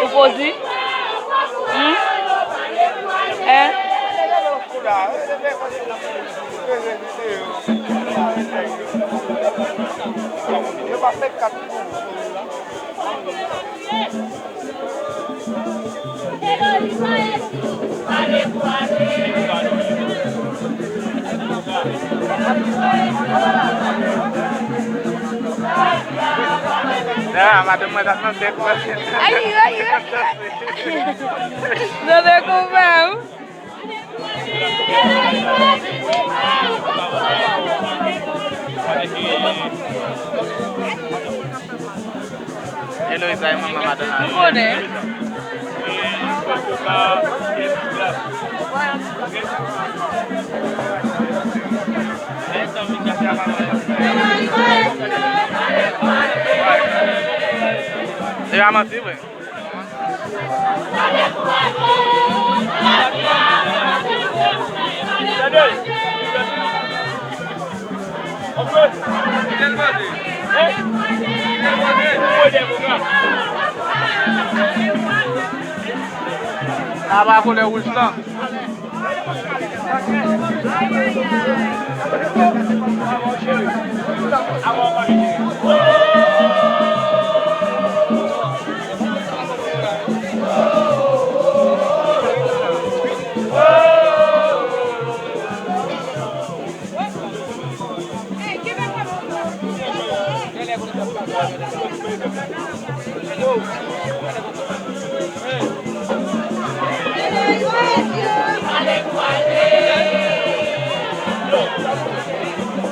Opposé. Hein? Ya, matemática não tem como. Ai. Não tem como mesmo. Hello, Isai, mama Madonna. Não né? Eu amo assim, velho. Tava com o Wilson.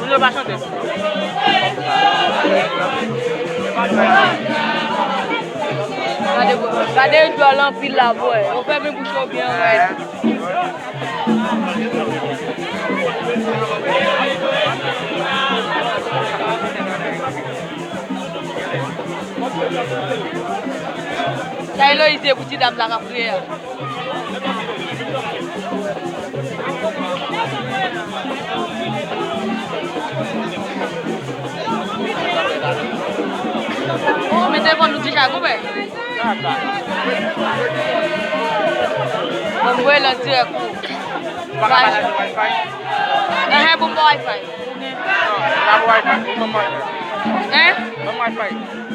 Não vai chanter. Regardez, je dois l'empile la voix. On fait mes bouchons bien, ouais. Ça y est, là, il s'est bouti dans la rafraîchisseur. Oh, mais t'es bon, nous déjà combien? On voit le direct. Nah, have a Wi-Fi. Não, Wi-Fi. Eh? Wi-Fi.